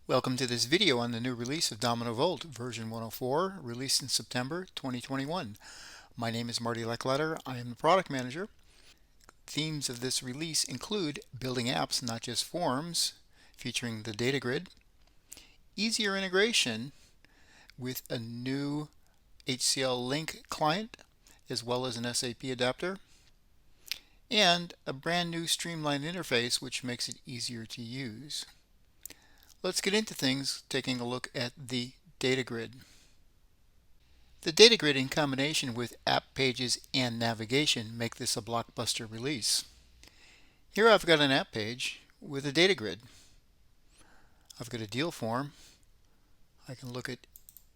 Welcome to this video on the new release of Domino Volt version 104, released in September 2021. My name is Marty Leckletter. I am the product manager. Themes of this release include building apps, not just forms, featuring the data grid, easier integration with a new HCL Link client, as well as an SAP adapter, and a brand new streamlined interface which makes it easier to use. Let's get into things, taking a look at the data grid. The data grid in combination with app pages and navigation make this a blockbuster release. Here I've got an app page with a data grid. I've got a deal form. I can look at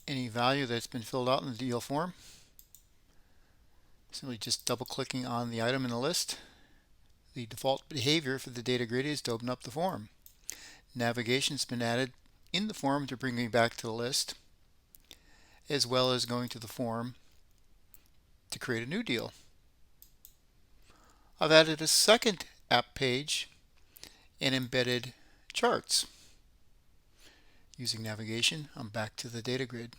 any value that's been filled out in the deal form. Simply just double clicking on the item in the list. The default behavior for the data grid is to open up the form. Navigation's been added in the form to bring me back to the list, as well as going to the form to create a new deal. I've added a second app page and embedded charts. Using navigation, I'm back to the data grid.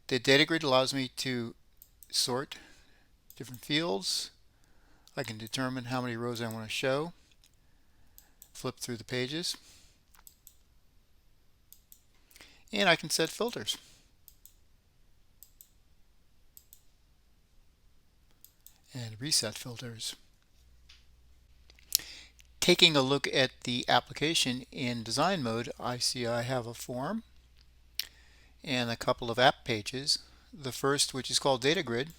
The data grid allows me to sort different fields. I can determine how many rows I want to show, flip through the pages, and I can set filters. And reset filters. Taking a look at the application in design mode, I see I have a form and a couple of app pages. The first, which is called data grid,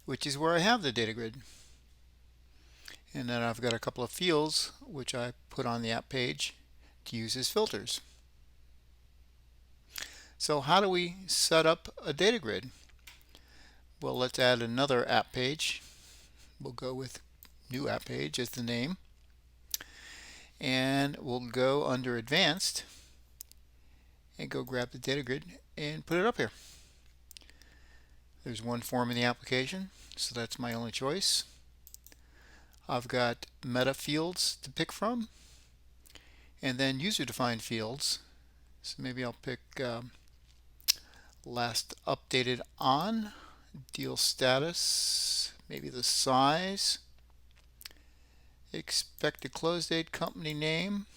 which is where I have the data grid. And then I've got a couple of fields which I put on the app page to use as filters. So how do we set up a data grid? Well, let's add another app page. We'll go with new app page as the name. And we'll go under advanced and go grab the data grid and put it up here. There's one form in the application, so that's my only choice. I've got meta fields to pick from, and then user-defined fields. So maybe I'll pick last updated on, deal status, maybe the size, expected close date, company name.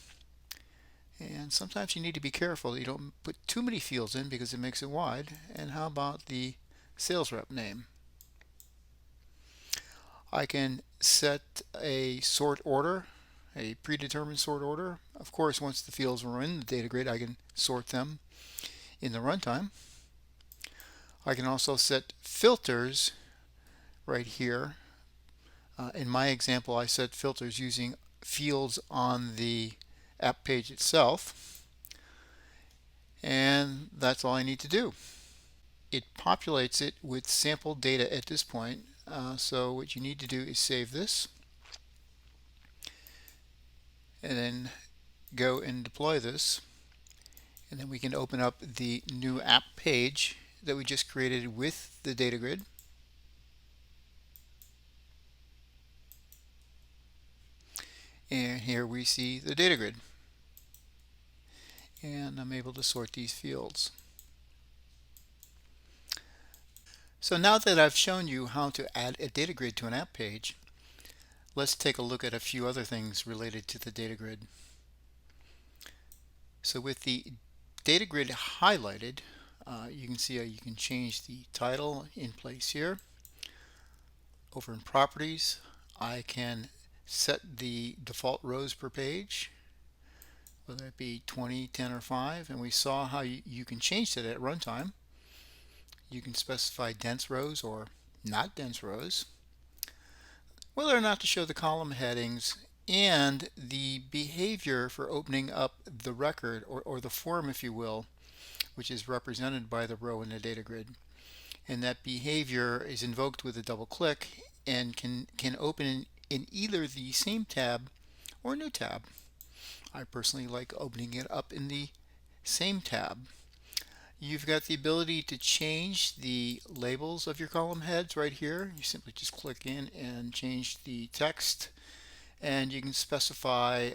And sometimes you need to be careful that you don't put too many fields in because it makes it wide. And how about the sales rep name? I can set a sort order, a predetermined sort order. Of course, once the fields are in the data grid, I can sort them in the runtime. I can also set filters right here. In my example, I set filters using fields on the app page itself, and that's all I need to do. It populates it with sample data at this point, so what you need to do is save this and then go and deploy this, and then we can open up the new app page that we just created with the data grid. And here we see the data grid, and I'm able to sort these fields. So now that I've shown you how to add a data grid to an app page, let's take a look at a few other things related to the data grid. So with the data grid highlighted, you can see how you can change the title InPlace here. Over in properties, I can set the default rows per page, whether it be 20, 10, or 5, and we saw how you can change that at runtime. You can specify dense rows or not dense rows, whether or not to show the column headings, and the behavior for opening up the record or the form, if you will, which is represented by the row in the data grid. And that behavior is invoked with a double click and can open in either the same tab or new tab. I personally like opening it up in the same tab. You've got the ability to change the labels of your column heads right here. You simply just click in and change the text and you can specify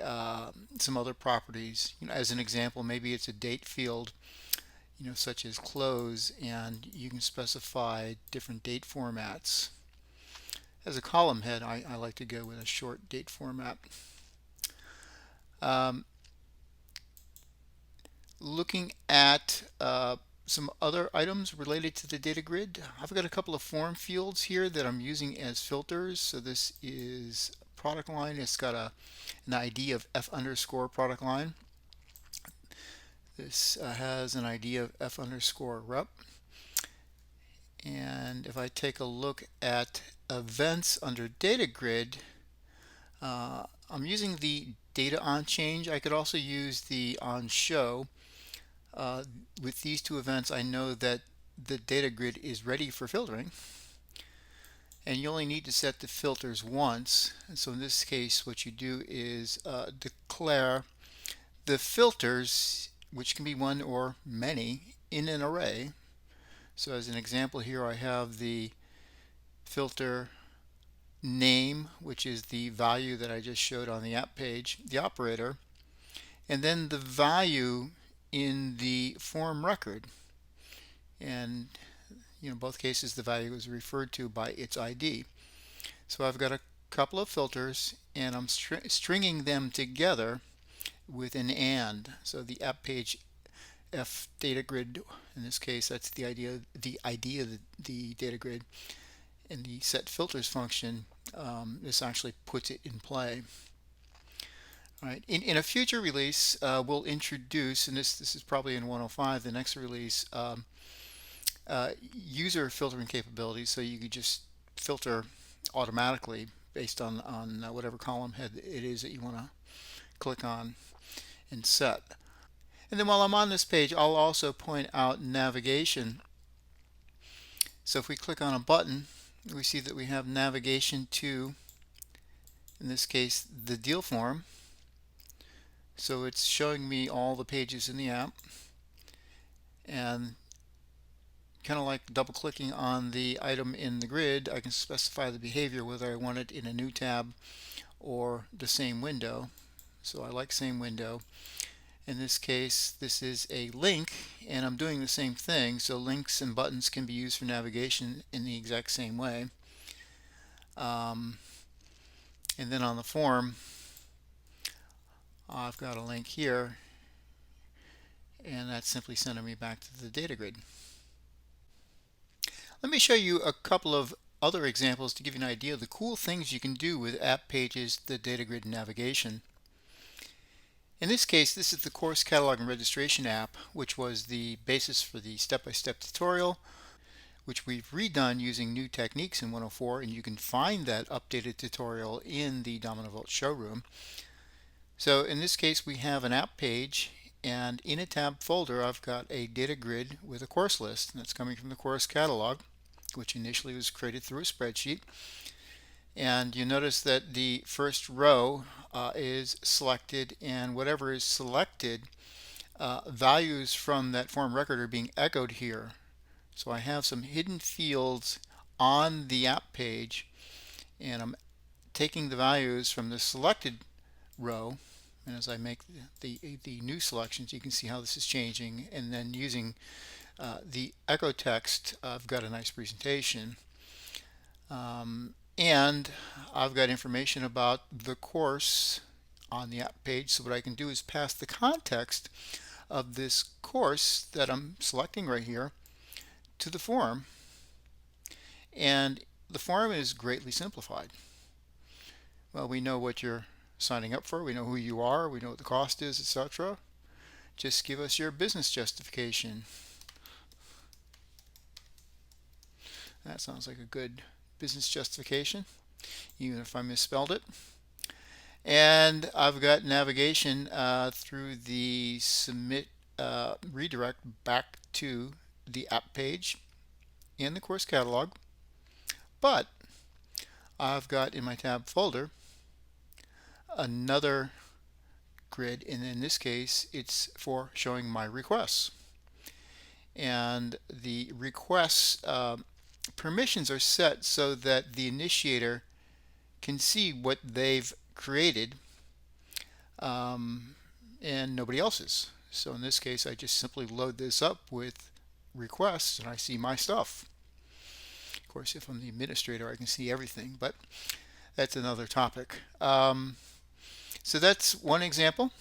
some other properties. As an example, maybe it's a date field, such as close, and you can specify different date formats. As a column head, I like to go with a short date format. Um, Looking at some other items related to the data grid, I've got a couple of form fields here that I'm using as filters. So this is product line. It's got an ID of F underscore product line. This has an ID of F underscore rep. And if I take a look at events under data grid, I'm using the data on change. I could also use the on show. With these two events, I know that the data grid is ready for filtering, and you only need to set the filters once. And so in this case, what you do is declare the filters, which can be one or many, in an array. So as an example here, I have the filter name, which is the value that I just showed on the app page, the operator, and then the value in the form record. And both cases the value is referred to by its ID. So I've got a couple of filters, and I'm stringing them together with an AND. So the app page F data grid, in this case, that's the idea, of the data grid, and the set filters function. This actually puts it in play. All right. In a future release, we'll introduce, and this is probably in 105, the next release, user filtering capabilities, so you could just filter automatically based on whatever column head it is that you want to click on and set. And then while I'm on this page, I'll also point out navigation. So if we click on a button, we see that we have navigation to, in this case, the deal form. So it's showing me all the pages in the app, and kind of like double clicking on the item in the grid, I can specify the behavior, whether I want it in a new tab or the same window. So I like same window. In this case, this is a link, and I'm doing the same thing. So links and buttons can be used for navigation in the exact same way. And then on the form, I've got a link here, and that's simply sending me back to the data grid. Let me show you a couple of other examples to give you an idea of the cool things you can do with app pages, the data grid navigation. In this case, this is the course catalog and registration app, which was the basis for the step-by-step tutorial, which we've redone using new techniques in 104, and you can find that updated tutorial in the Domino Volt showroom. So in this case, we have an app page, and in a tab folder, I've got a data grid with a course list, and that's coming from the course catalog, which initially was created through a spreadsheet. And you notice that the first row is selected, and whatever is selected, values from that form record are being echoed here. So I have some hidden fields on the app page, and I'm taking the values from the selected row, and as I make the new selections, you can see how this is changing, and then using the echo text, I've got a nice presentation. And I've got information about the course on the app page. So what I can do is pass the context of this course that I'm selecting right here to the form, and the form is greatly simplified. Well, we know what you're signing up for, we know who you are, we know what the cost is, etc. Just give us your business justification. That sounds like a good business justification, even if I misspelled it. And I've got navigation through the submit redirect back to the app page in the course catalog. But I've got in my tab folder another grid, and in this case it's for showing my requests. And the requests permissions are set so that the initiator can see what they've created and nobody else's. So in this case, I just simply load this up with requests and I see my stuff. Of course, if I'm the administrator, I can see everything, but that's another topic. So that's one example.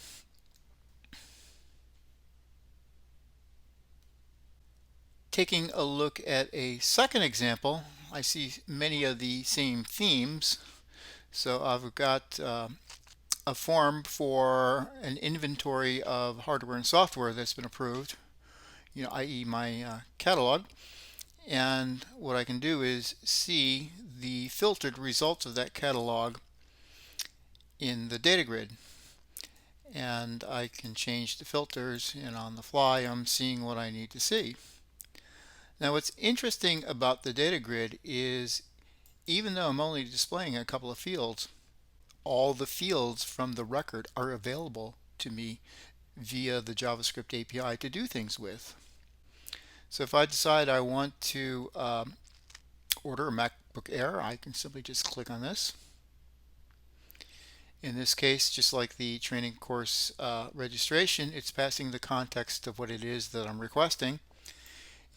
Taking a look at a second example, I see many of the same themes. So I've got a form for an inventory of hardware and software that's been approved, i.e. my catalog. And what I can do is see the filtered results of that catalog in the data grid. And I can change the filters, and on the fly I'm seeing what I need to see. Now what's interesting about the data grid is even though I'm only displaying a couple of fields, all the fields from the record are available to me via the JavaScript API to do things with. So if I decide I want to order a MacBook Air, I can simply just click on this. In this case, just like the training course registration, it's passing the context of what it is that I'm requesting,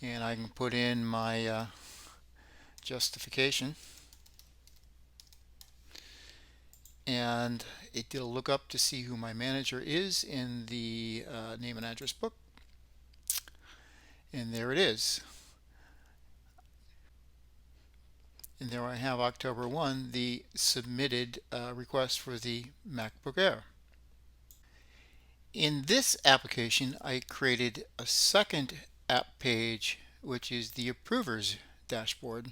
and I can put in my justification, and it did a lookup to see who my manager is in the name and address book, and there it is. And there I have October 1, the submitted request for the MacBook Air. In this application, I created a second app page, which is the approvers dashboard.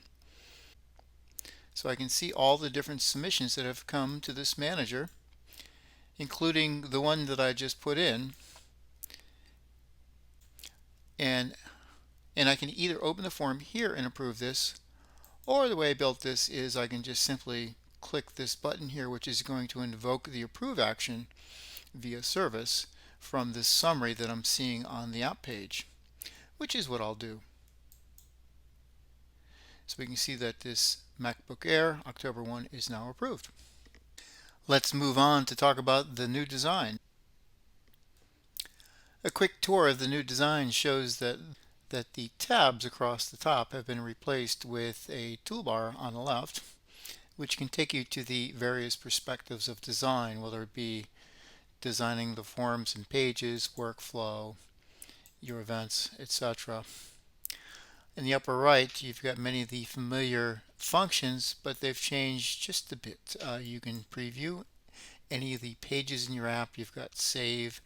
So I can see all the different submissions that have come to this manager, including the one that I just put in. And I can either open the form here and approve this, or the way I built this is I can just simply click this button here, which is going to invoke the approve action via service from this summary that I'm seeing on the app page, which is what I'll do. So we can see that this MacBook Air October 1 is now approved. Let's move on to talk about the new design. A quick tour of the new design shows that the tabs across the top have been replaced with a toolbar on the left, which can take you to the various perspectives of design, whether it be designing the forms and pages, workflow, your events, etc. In the upper right, you've got many of the familiar functions, but they've changed just a bit. You can preview any of the pages in your app. You've got save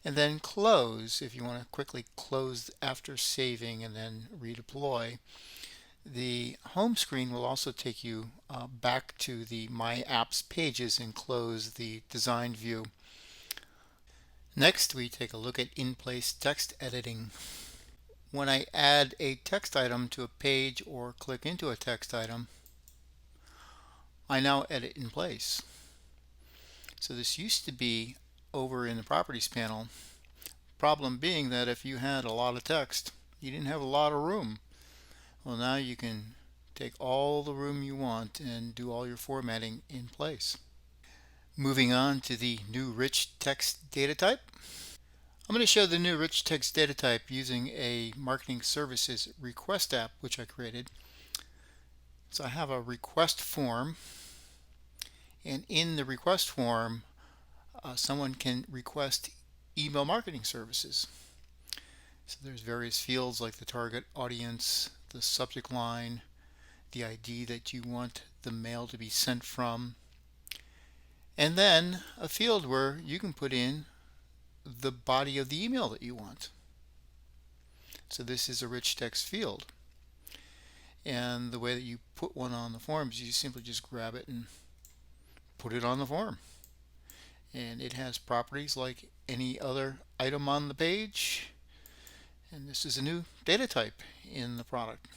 and then close if you want to quickly close after saving and then redeploy. The home screen will also take you back to the My Apps pages and close the design view. Next, we take a look at InPlace text editing. When I add a text item to a page or click into a text item, I now edit in place. So this used to be over in the Properties panel. Problem being that if you had a lot of text, you didn't have a lot of room. Well, now you can take all the room you want and do all your formatting in place. Moving on to the new rich text data type. I'm going to show the new rich text data type using a marketing services request app which I created. So I have a request form, and in the request form someone can request email marketing services. So there's various fields like the target audience, the subject line, the ID that you want the mail to be sent from, and then a field where you can put in the body of the email that you want. So this is a rich text field, and the way that you put one on the form is you simply just grab it and put it on the form, and it has properties like any other item on the page, and this is a new data type in the product.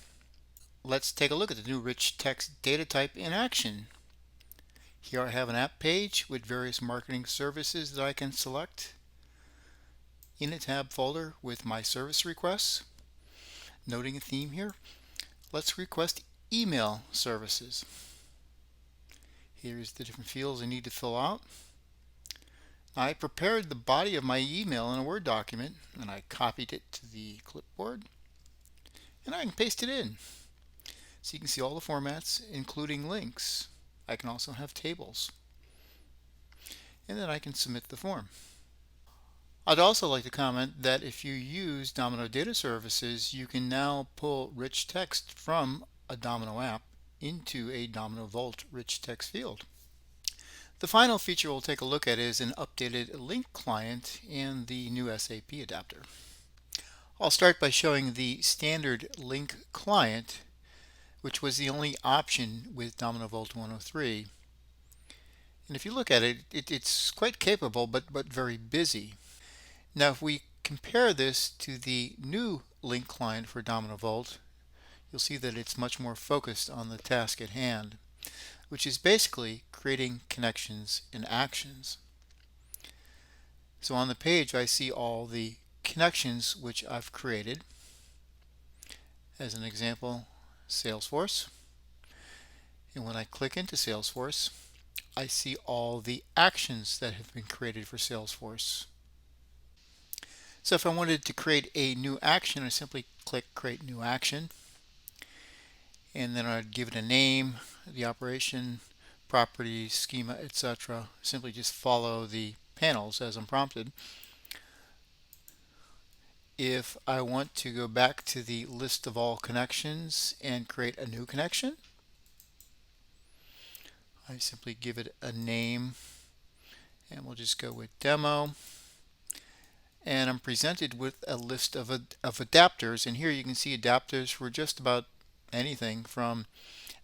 Let's take a look at the new rich text data type in action. Here I have an app page with various marketing services that I can select in a tab folder with my service requests. Noting a theme here, let's request email services. Here's the different fields I need to fill out. I prepared the body of my email in a Word document, and I copied it to the clipboard, and I can paste it in. So you can see all the formats, including links. I can also have tables. And then I can submit the form. I'd also like to comment that if you use Domino Data Services, you can now pull rich text from a Domino app into a Domino Volt rich text field. The final feature we'll take a look at is an updated link client and the new SAP adapter. I'll start by showing the standard link client, which was the only option with Domino Volt 103. And if you look at it, it's quite capable but very busy. Now if we compare this to the new link client for Domino Volt, you'll see that it's much more focused on the task at hand, which is basically creating connections and actions. So on the page I see all the connections which I've created. As an example, Salesforce. And when I click into Salesforce, I see all the actions that have been created for Salesforce. So if I wanted to create a new action, I simply click Create New Action, and then I'd give it a name, the operation, property, schema, etc. Simply just follow the panels as I'm prompted. If I want to go back to the list of all connections and create a new connection, I simply give it a name, and we'll just go with demo. And I'm presented with a list of adapters, and here you can see adapters for just about anything from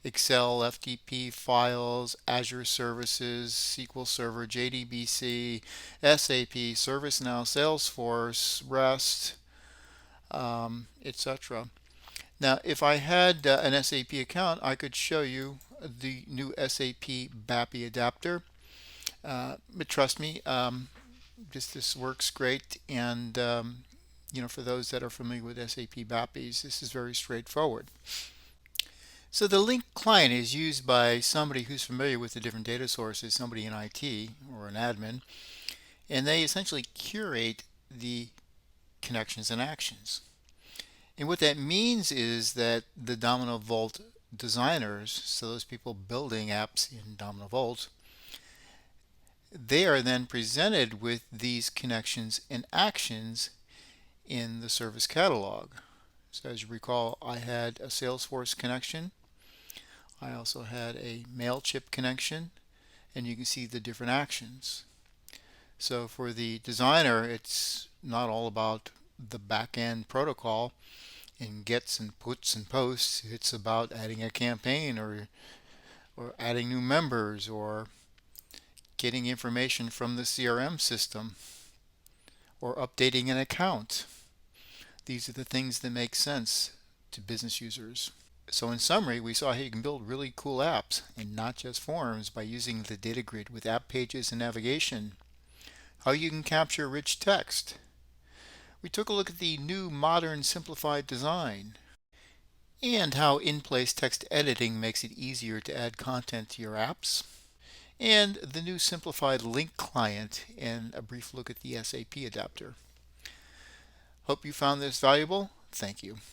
Excel, FTP files, Azure services, SQL Server, JDBC, SAP, ServiceNow, Salesforce, REST, etc. Now if I had an SAP account, I could show you the new SAP BAPI adapter. But trust me, this works great, and for those that are familiar with SAP BAPIs, this is very straightforward. So the link client is used by somebody who's familiar with the different data sources, somebody in IT or an admin, and they essentially curate the connections and actions. And what that means is that the Domino Volt designers, so those people building apps in Domino Volt, they are then presented with these connections and actions in the service catalog. So as you recall, I had a Salesforce connection. I also had a MailChimp connection, and you can see the different actions. So for the designer, it's not all about the back-end protocol and gets and puts and posts. It's about adding a campaign or adding new members or getting information from the CRM system or updating an account. These are the things that make sense to business users. So in summary, we saw how you can build really cool apps and not just forms by using the data grid with app pages and navigation. How you can capture rich text. We took a look at the new modern simplified design and how InPlace text editing makes it easier to add content to your apps, and the new simplified link client, and a brief look at the SAP adapter. Hope you found this valuable. Thank you.